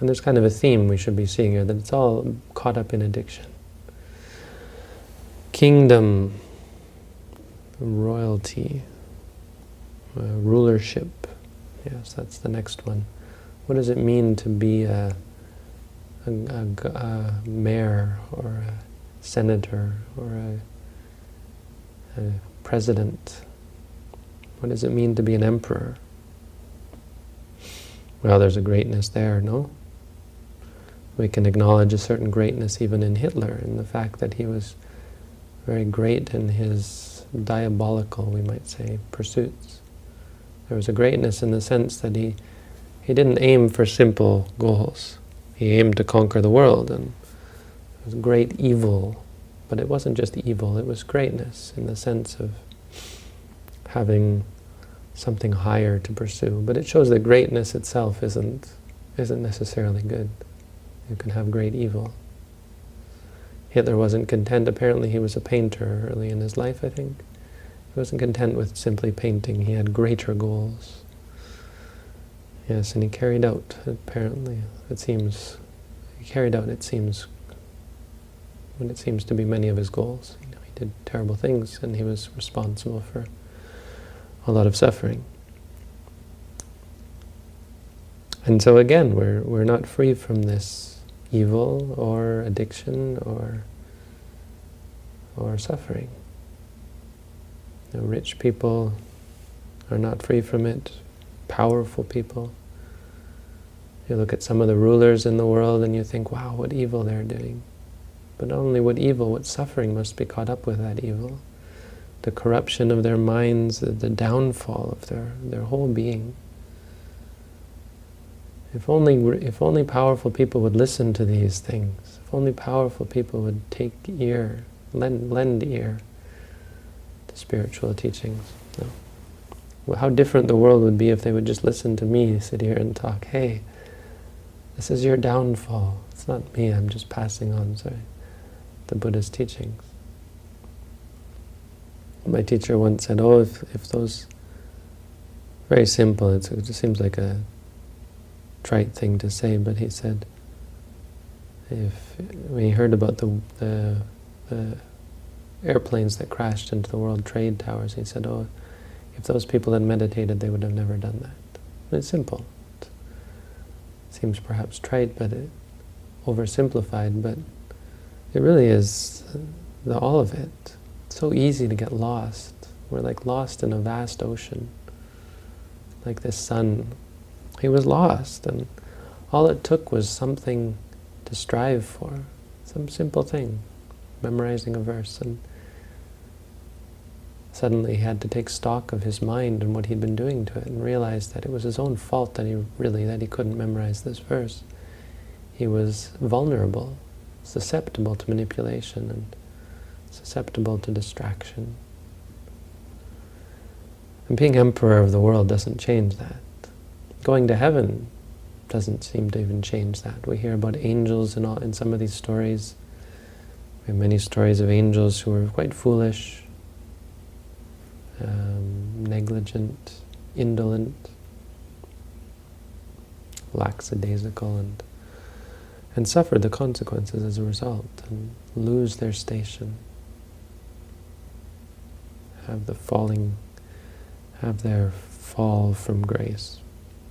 And there's kind of a theme we should be seeing here, that it's all caught up in addiction. Kingdom, royalty, rulership. Yes, that's the next one. What does it mean to be a mayor or a senator or a president? What does it mean to be an emperor? Well, there's a greatness there, no? We can acknowledge a certain greatness even in Hitler, in the fact that he was very great in his diabolical, we might say, pursuits. There was a greatness in the sense that he didn't aim for simple goals. He aimed to conquer the world, and it was great evil. But it wasn't just evil, it was greatness in the sense of having something higher to pursue. But it shows that greatness itself isn't necessarily good. You can have great evil. Hitler wasn't content. Apparently he was a painter early in his life, I think. He wasn't content with simply painting. He had greater goals. Yes, and he carried out, apparently, it seems, what it seems to be many of his goals. You know, he did terrible things, and he was responsible for a lot of suffering. And so again, we're not free from this evil or addiction or suffering. You know, rich people are not free from it. Powerful people. You look at some of the rulers in the world and you think, wow, what evil they're doing. But not only what evil, what suffering must be caught up with that evil. The corruption of their minds, the downfall of their whole being. If only powerful people would listen to these things, if only powerful people would take ear, lend ear to spiritual teachings. No. Well, how different the world would be if they would just listen to me sit here and talk, hey, this is your downfall. It's not me, I'm just passing on, the Buddha's teachings. My teacher once said, oh, if those, very simple, it just seems like a trite thing to say, but he said, when he heard about the airplanes that crashed into the World Trade Towers, he said, oh, if those people had meditated, they would have never done that. And it's simple. It seems perhaps trite, but oversimplified, but it really is all of it. It's so easy to get lost. We're like lost in a vast ocean. Like this sun. He was lost, and all it took was something to strive for. Some simple thing. Memorizing a verse, and suddenly he had to take stock of his mind and what he'd been doing to it, and realize that it was his own fault that he couldn't memorize this verse. He was vulnerable, susceptible to manipulation, and susceptible to distraction. And being emperor of the world doesn't change that. Going to heaven doesn't seem to even change that. We hear about angels in some of these stories. We have many stories of angels who were quite foolish, negligent, indolent, lackadaisical, and suffered the consequences as a result, and lose their station, have their fall from grace.